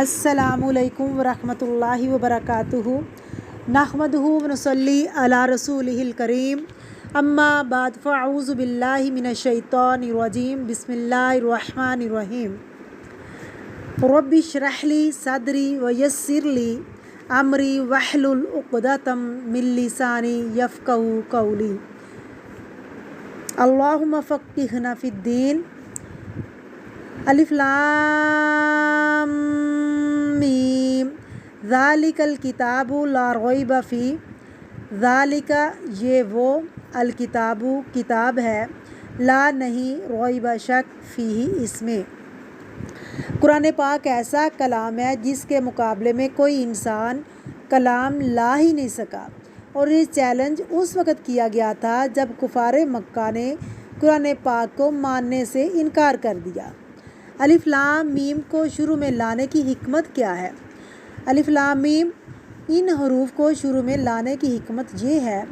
السلام علیکم ورحمۃ اللہ وبرکاتہ نحمدہ ونصلی علی رسولہ الکریم اما بعد فاعوذ باللہ من الشیطان الرجیم بسم اللہ الرحمن الرحیم رب اشرح لی صدری ویسر لی امری واحلل عقدۃ من لسانی یفقہوا قولی اللہم فقہنا فی الدین الف لام میم ذالک الکتاب لا ریب فیہ ذالک یہ وہ الکتاب کتاب ہے لا نہیں ریب شک فیہ اس میں۔ قرآن پاک ایسا کلام ہے جس کے مقابلے میں کوئی انسان کلام لا ہی نہیں سکا، اور یہ چیلنج اس وقت کیا گیا تھا جب کفار مکہ نے قرآن پاک کو ماننے سے انکار کر دیا۔ الف لام میم کو شروع میں لانے کی حکمت کیا ہے؟ الف لام میم ان حروف کو شروع میں لانے کی حکمت یہ ہے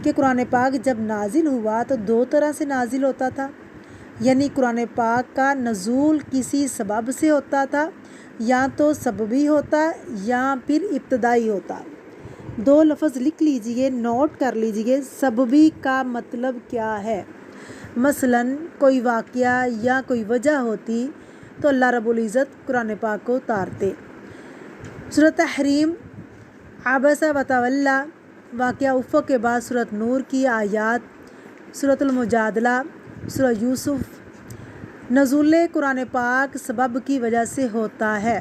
کہ قرآن پاک جب نازل ہوا تو دو طرح سے نازل ہوتا تھا، یعنی قرآن پاک کا نزول کسی سبب سے ہوتا تھا، یا تو سببی ہوتا یا پھر ابتدائی ہوتا۔ دو لفظ لکھ لیجئے، نوٹ کر لیجئے، سببی کا مطلب کیا ہے؟ مثلاً کوئی واقعہ یا کوئی وجہ ہوتی تو اللہ رب العزت قرآن پاک کو اتارتے۔ سورۃ تحریم، عبس وتولی، واقعہ افق کے بعد سورۃ نور کی آیات، سورۃ المجادلہ، سورہ یوسف۔ نزول قرآن پاک سبب کی وجہ سے ہوتا ہے،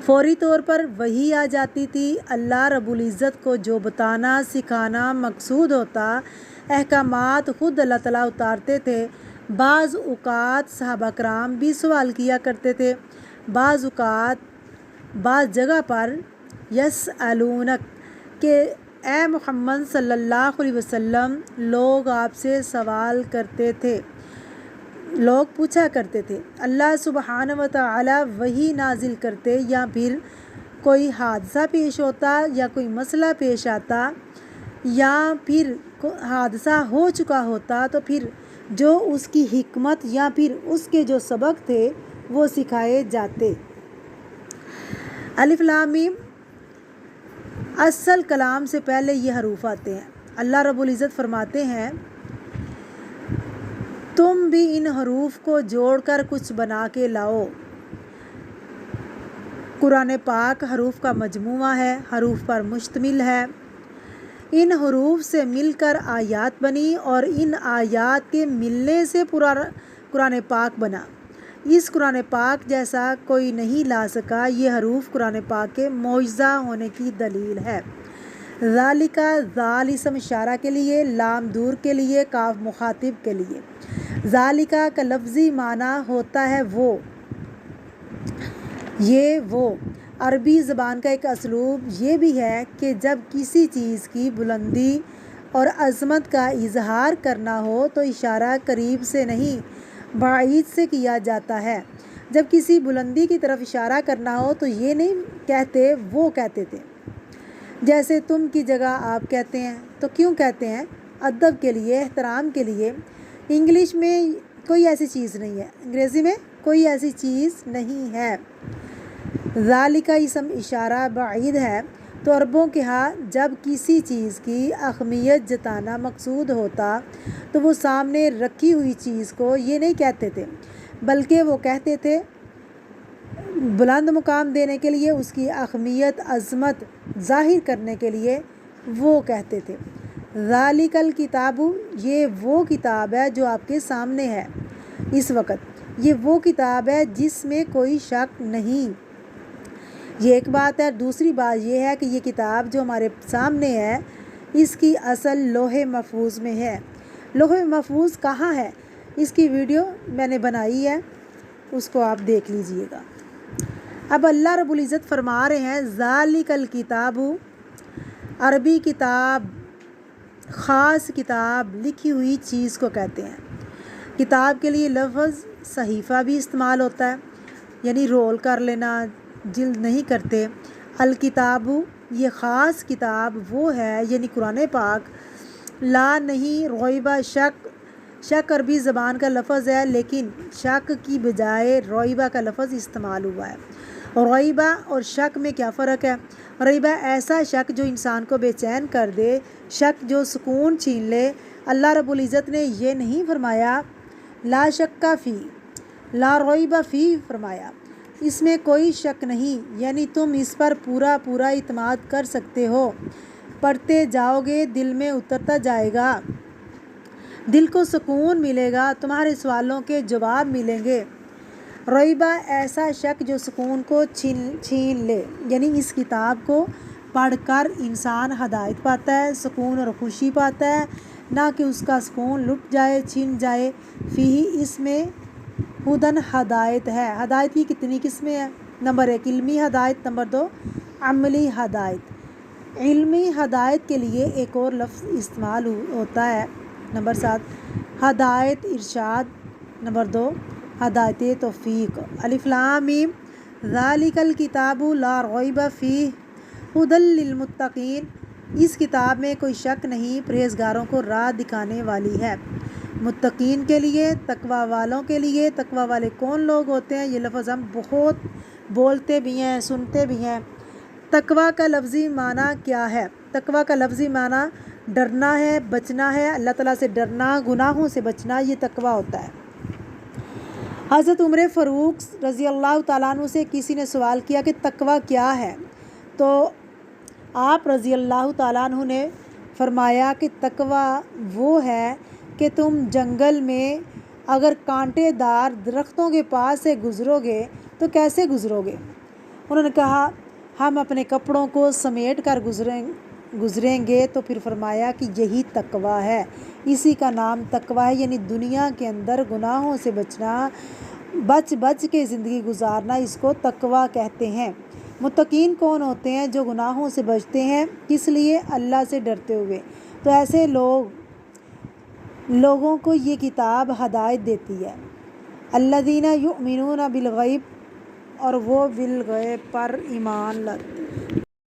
فوری طور پر وحی آ جاتی تھی۔ اللہ رب العزت کو جو بتانا سکھانا مقصود ہوتا، احکامات خود اللہ تعالیٰ اتارتے تھے۔ بعض اوقات صحابہ کرام بھی سوال کیا کرتے تھے، بعض اوقات بعض جگہ پر یسألونک کہ اے محمد صلی اللہ علیہ وسلم لوگ آپ سے سوال کرتے تھے، لوگ پوچھا کرتے تھے۔ اللہ سبحانہ و تعالی وحی نازل کرتے، یا پھر کوئی حادثہ پیش ہوتا یا کوئی مسئلہ پیش آتا، یا پھر حادثہ ہو چکا ہوتا تو پھر جو اس کی حکمت یا پھر اس کے جو سبق تھے وہ سکھائے جاتے۔ الف لام میم اصل کلام سے پہلے یہ حروف آتے ہیں۔ اللہ رب العزت فرماتے ہیں تم بھی ان حروف کو جوڑ کر کچھ بنا کے لاؤ۔ قرآن پاک حروف کا مجموعہ ہے، حروف پر مشتمل ہے۔ ان حروف سے مل کر آیات بنی، اور ان آیات کے ملنے سے پورا قرآن پاک بنا۔ اس قرآن پاک جیسا کوئی نہیں لا سکا۔ یہ حروف قرآن پاک کے معجزہ ہونے کی دلیل ہے۔ ذالک، ذال اسم اشارہ کے لیے، لام دور کے لیے، کاف مخاطب کے لیے۔ ذالک کا لفظی معنی ہوتا ہے وہ، یہ وہ۔ عربی زبان کا ایک اسلوب یہ بھی ہے کہ جب کسی چیز کی بلندی اور عظمت کا اظہار کرنا ہو تو اشارہ قریب سے نہیں بعید سے کیا جاتا ہے۔ جب کسی بلندی کی طرف اشارہ کرنا ہو تو یہ نہیں کہتے، وہ کہتے تھے۔ جیسے تم کی جگہ آپ کہتے ہیں تو کیوں کہتے ہیں؟ ادب کے لیے، احترام کے لیے۔ انگلش میں کوئی ایسی چیز نہیں ہے، انگریزی میں کوئی ایسی چیز نہیں ہے۔ ذالک اسم اشارہ بعید ہے، تو عربوں کے ہاں جب کسی چیز کی اہمیت جتانا مقصود ہوتا تو وہ سامنے رکھی ہوئی چیز کو یہ نہیں کہتے تھے، بلکہ وہ کہتے تھے بلند مقام دینے کے لیے، اس کی اہمیت عظمت ظاہر کرنے کے لیے وہ کہتے تھے۔ ذالک الکتاب، یہ وہ کتاب ہے جو آپ کے سامنے ہے اس وقت، یہ وہ کتاب ہے جس میں کوئی شک نہیں۔ یہ ایک بات ہے۔ دوسری بات یہ ہے کہ یہ کتاب جو ہمارے سامنے ہے اس کی اصل لوح محفوظ میں ہے۔ لوح محفوظ کہاں ہے؟ اس کی ویڈیو میں نے بنائی ہے، اس کو آپ دیکھ لیجئے گا۔ اب اللہ رب العزت فرما رہے ہیں ذالک الکتاب، عربی کتاب خاص کتاب لکھی ہوئی چیز کو کہتے ہیں۔ کتاب کے لیے لفظ صحیفہ بھی استعمال ہوتا ہے، یعنی رول کر لینا، جلد نہیں کرتے۔ الکتاب یہ خاص کتاب وہ ہے، یعنی قرآن پاک، لا نہیں ریب شک، شک عربی زبان کا لفظ ہے لیکن شک کی بجائے ریبہ کا لفظ استعمال ہوا ہے، ریبہ اور شک میں کیا فرق ہے؟ ریبہ ایسا شک جو انسان کو بے چین کر دے، شک جو سکون چھین لے۔ اللہ رب العزت نے یہ نہیں فرمایا لا شک فی، لا ریب فی فرمایا، اس میں کوئی شک نہیں، یعنی تم اس پر پورا اعتماد کر سکتے ہو، پڑھتے جاؤ گے دل میں اترتا جائے گا، دل کو سکون ملے گا، تمہارے سوالوں کے جواب ملیں گے۔ ریبہ ایسا شک جو سکون کو چھین لے، یعنی اس کتاب کو پڑھ کر انسان ہدایت پاتا ہے، سکون اور خوشی پاتا ہے، نہ کہ اس کا سکون لٹ جائے، چھن جائے۔ فیہ، اس میں ہدن ہدایت ہے۔ ہدایت کی کتنی قسمیں ہیں؟ نمبر 1 علمی ہدایت، نمبر 2 عملی ہدایت۔ علمی ہدایت کے لیے ایک اور لفظ استعمال ہوتا ہے، نمبر 7 ہدایت ارشاد، نمبر 2 ہدایت توفیق۔ الف لام میم ذالک الکتاب لا ریب فیہ ھدی للمتقین، اس کتاب میں کوئی شک نہیں، پرہیزگاروں کو راہ دکھانے والی ہے۔ متقین کے لیے، تقوی والوں کے لیے۔ تقوی والے کون لوگ ہوتے ہیں؟ یہ لفظ ہم بہت بولتے بھی ہیں، سنتے بھی ہیں۔ تقوی کا لفظی معنی کیا ہے؟ تقوی کا لفظی معنی ڈرنا ہے، بچنا ہے، اللہ تعالیٰ سے ڈرنا، گناہوں سے بچنا، یہ تقوی ہوتا ہے۔ حضرت عمر فاروق رضی اللہ تعالیٰ عنہ سے کسی نے سوال کیا کہ تقوی کیا ہے؟ تو آپ رضی اللہ تعالیٰ عنہ نے فرمایا کہ تقوی وہ ہے کہ تم جنگل میں اگر کانٹے دار درختوں کے پاس سے گزرو گے تو کیسے گزرو گے؟ انہوں نے کہا ہم اپنے کپڑوں کو سمیٹ کر گزریں گے۔ تو پھر فرمایا کہ یہی تقوی ہے، اسی کا نام تقوی ہے، یعنی دنیا کے اندر گناہوں سے بچنا، بچ کے زندگی گزارنا، اس کو تقوی کہتے ہیں۔ متقین کون ہوتے ہیں؟ جو گناہوں سے بچتے ہیں، کس لیے؟ اللہ سے ڈرتے ہوئے۔ تو ایسے لوگوں کو یہ کتاب ہدایت دیتی ہے۔ الذین یؤمنون بالغیب، اور وہ بالغیب پر ایمان لاتے ہیں۔